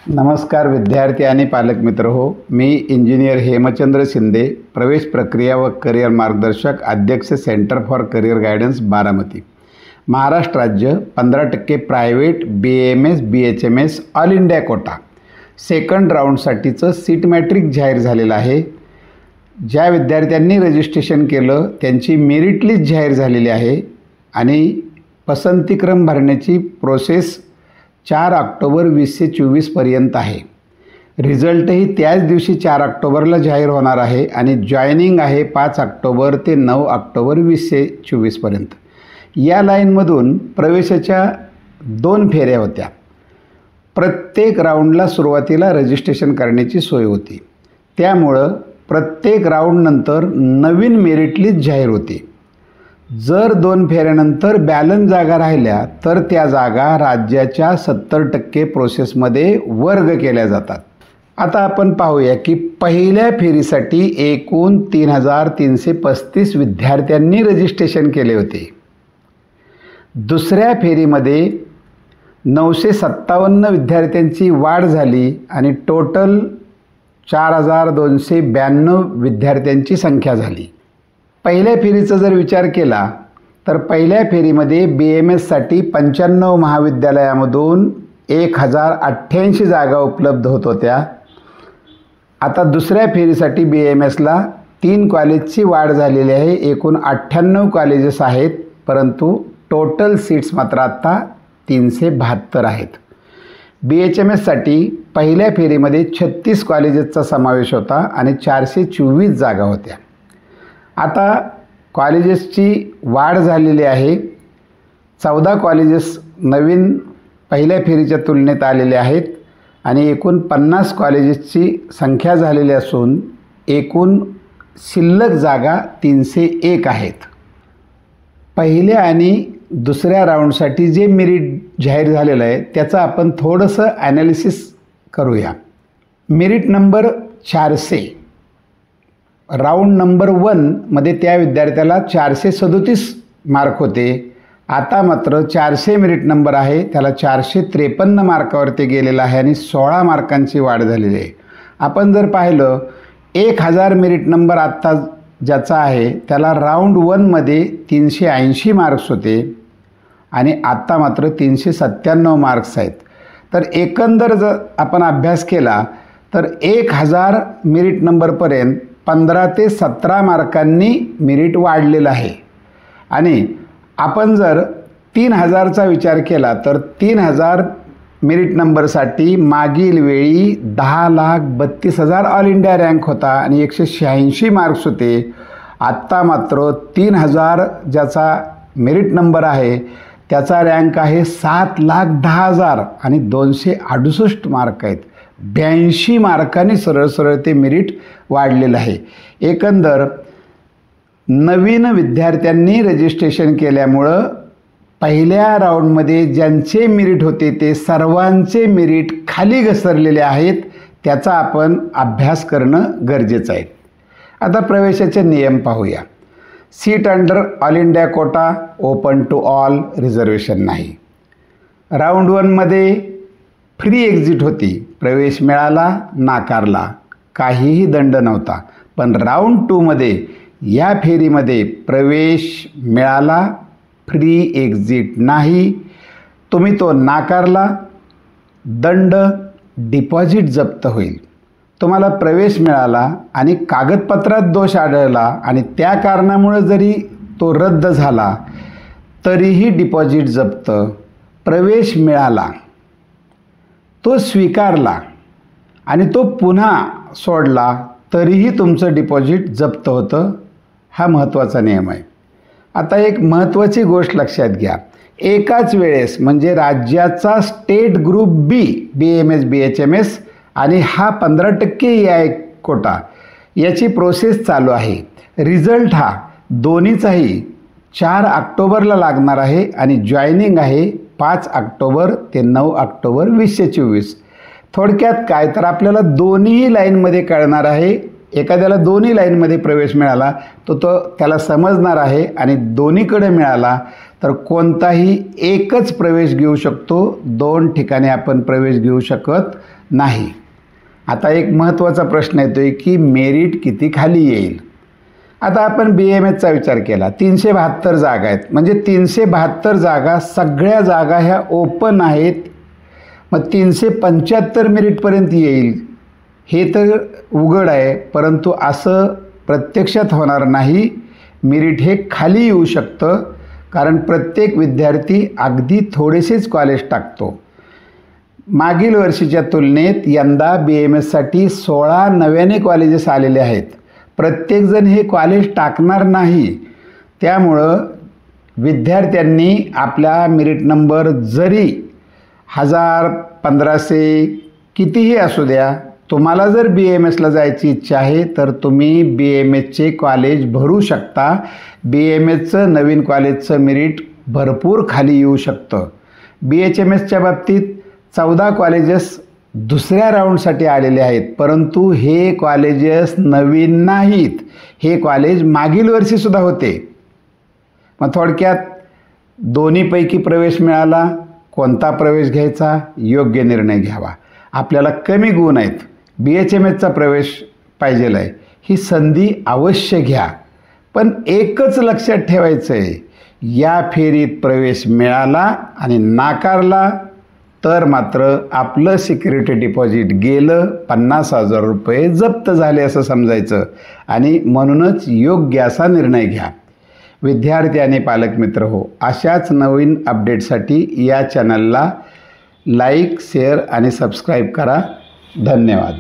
नमस्कार विद्यार्थी आणि पालक मित्र हो, मी इंजिनियर हेमचंद्र शिंदे, प्रवेश प्रक्रिया व करिअर मार्गदर्शक, अध्यक्ष centre for career guidance Baramati. Maharashtra राज्य 15% private BAMS BHMS all India quota second राऊंडसाठीचं सीट मॅट्रिक जाहीर झालेलं आहे. ज्या विद्यार्थ्यांनी रजिस्ट्रेशन केलं त्यांची मेरिट लिस्ट जाहीर झालेली आहे आणि पसंतीक्रम भरण्याची प्रोसेस 4 ऑक्टोबर 2024 पर्यंत आहे. रिझल्टही त्याच दिवशी 4 ऑक्टोबरला जाहीर होणार आहे आणि जॉईनिंग आहे 5 ऑक्टोबर ते 9 ऑक्टोबर 2024 पर्यंत. या लाईनमधून प्रवेशाच्या 2 फेऱ्या होत्या. प्रत्येक राऊंडला सुरुवातीला रजिस्ट्रेशन करण्याची सोय होती. त्यामुळं प्रत्येक राऊंडनंतर नवीन मेरिट लिस्ट जाहीर होती. जर 2 फेऱ्यानंतर बॅलन्स जागा राहिल्या तर त्या जागा राज्याच्या 70% प्रोसेसमध्ये वर्ग केल्या जातात. आता आपण पाहूया की पहिल्या फेरीसाठी एकूण 3,335 विद्यार्थ्यांनी रजिस्ट्रेशन केले होते. दुसऱ्या फेरीमध्ये 957 विद्यार्थ्यांची वाढ झाली आणि टोटल 4,292 विद्यार्थ्यांची संख्या झाली. पहिल्या फेरीचा जर विचार केला तर पहिल्या फेरीमध्ये BAMSसाठी 95 महाविद्यालयामधून 1,088 जागा उपलब्ध होत होत्या. आता दुसऱ्या फेरीसाठी BAMSला 3 कॉलेजची वाढ झालेली आहे. एकूण 98 कॉलेजेस आहेत, परंतु टोटल सीट्स मात्र आत्ता 372 आहेत. BHMSसाठी पहिल्या फेरीमध्ये 36 कॉलेजेसचा समावेश होता आणि 424 जागा होत्या. आता कॉलेजेसची वाढ झालेली आहे. 14 कॉलेजेस नवीन पहिल्या फेरीच्या तुलनेत आलेले आहेत आणि एकूण 50 कॉलेजेसची संख्या झालेली असून एकूण शिल्लक जागा 301 आहेत. पहिल्या आणि दुसऱ्या राऊंडसाठी जे मेरिट जाहीर झालेलं आहे त्याचं आपण थोडंसं ॲनालिसिस करूया. मेरिट नंबर 400 राऊंड नंबर 1 मध्ये त्या विद्यार्थ्याला 437 मार्क होते. आता मात्र 400 मेरिट नंबर आहे, त्याला 453 मार्कावरती गेलेला आहे आणि 16 मार्कांची वाढ झालेली आहे. आपण जर पाहिलं 1000 मेरिट नंबर आत्ता ज्याचा आहे त्याला राऊंड 1 मध्ये 380 मार्क्स होते आणि आत्ता मात्र 397 मार्क्स आहेत. तर एकंदर जर आपण अभ्यास केला तर 1000 मेरिट नंबरपर्यंत 15 ते 17 मार्कांनी मेरिट वाढलेलं आहे. आणि आपण जर 3000चा विचार केला तर 3000 मेरिट नंबरसाठी मागील वेळी 10,32,000 ऑल इंडिया रँक होता आणि 186 मार्क्स होते. आत्ता मात्र 3000 ज्याचा मेरिट नंबर आहे त्याचा रँक आहे 7,10,000 आणि 268 मार्क आहेत. 82 मार्कांनी सरळ ते मेरिट वाढलेलं आहे. एकंदर नवीन विद्यार्थ्यांनी रजिस्ट्रेशन केल्यामुळं पहिल्या राऊंडमध्ये ज्यांचे मेरिट होते ते सर्वांचे मेरिट खाली घसरलेले आहेत. त्याचा आपण अभ्यास करणं गरजेचं आहे. आता प्रवेशाचे नियम पाहूया. Seat under all India quota open to all, reservation नाही. राऊंड 1 मध्ये फ्री एक्झिट होती, प्रवेश मिळाला नाकारला, काहीही दंड नव्हता. पण राऊंड 2 मध्ये या फेरीमध्ये प्रवेश मिळाला, फ्री एक्झिट नाही, तुम्ही तो नाकारला, दंड, डिपॉझिट जप्त होईल. तुम्हाला प्रवेश मिळाला आणि कागदपत्रात दोष आढळला आणि त्या कारणामुळे जरी तो रद्द झाला तरीही डिपॉझिट जप्त. प्रवेश मिळाला, तो स्वीकारला आणि तो पुन्हा सोडला तरीही तुमचं डिपॉझिट जप्त होतं. हा महत्त्वाचा नियम आहे. आता एक महत्त्वाची गोष्ट लक्षात घ्या. एकाच वेळेस म्हणजे राज्याचा state group B BAMS BHMS आणि हा 15% EI कोटा याची प्रोसेस चालू आहे. रिझल्ट हा दोन्हीचाही 4 ऑक्टोबरला लागणार आहे आणि जॉईनिंग आहे 5 ऑक्टोबर ते 9 ऑक्टोबर 2024. थोडक्यात काय तर आपल्याला दोन्ही लाईनमध्ये कळणार आहे एखाद्याला दोन्ही लाईनमध्ये प्रवेश मिळाला तो त्याला समजणार आहे आणि दोन्हीकडे मिळाला तर कोणताही एकच प्रवेश घेऊ शकतो, 2 ठिकाणी आपण प्रवेश घेऊ शकत नाही. आता एक महत्त्वाचा प्रश्न येतो आहे की मेरिट किती खाली येईल. आता आपण BAMSचा विचार केला, 372 जागा आहेत, म्हणजे 372 जागा सगळ्या जागा ह्या ओपन आहेत. मग 375 मेरिटपर्यंत येईल हे तर उघड आहे, परंतु असं प्रत्यक्षात होणार नाही. मेरिट हे खाली येऊ शकतं, कारण प्रत्येक विद्यार्थी अगदी थोडेसेच कॉलेज टाकतो. मागील वर्षीच्या तुलनेत यंदा BAMSसाठी 16 नव्याने कॉलेजेस आलेले आहेत. प्रत्येकजण हे कॉलेज टाकणार नाही, त्यामुळं विद्यार्थ्यांनी आपला मेरिट नंबर जरी 1000, 1500 कितीही असू द्या, तुम्हाला जर BAMSला जायची इच्छा आहे तर तुम्ही BAMSचे कॉलेज भरू शकता. BAMSचं नवीन कॉलेजचं मेरिट भरपूर खाली येऊ शकतं. BHMSच्या बाबतीत 14 कॉलेजेस दुसऱ्या राऊंडसाठी आलेले आहेत, परंतु हे कॉलेजेस नवीन नाहीत, हे कॉलेज मागील वर्षीसुद्धा होते. मग थोडक्यात दोन्हीपैकी प्रवेश मिळाला, कोणता प्रवेश घ्यायचा, योग्य निर्णय घ्यावा. आपल्याला कमी गुण आहेत, BHMSचा प्रवेश पाहिजेला आहे, ही संधी अवश्य घ्या. पण एकच लक्षात ठेवायचं आहे, या फेरीत प्रवेश मिळाला आणि नाकारला तर मात्र आपलं सिक्युरिटी डिपॉझिट गेलं, 50,000 रुपये जप्त झाले असं समजायचं आणि म्हणूनच योग्य असा निर्णय घ्या. विद्यार्थी आणि पालक मित्र हो, अशाच नवीन अपडेटसाठी या चॅनलला लाईक, शेअर आणि सबस्क्राईब करा. धन्यवाद.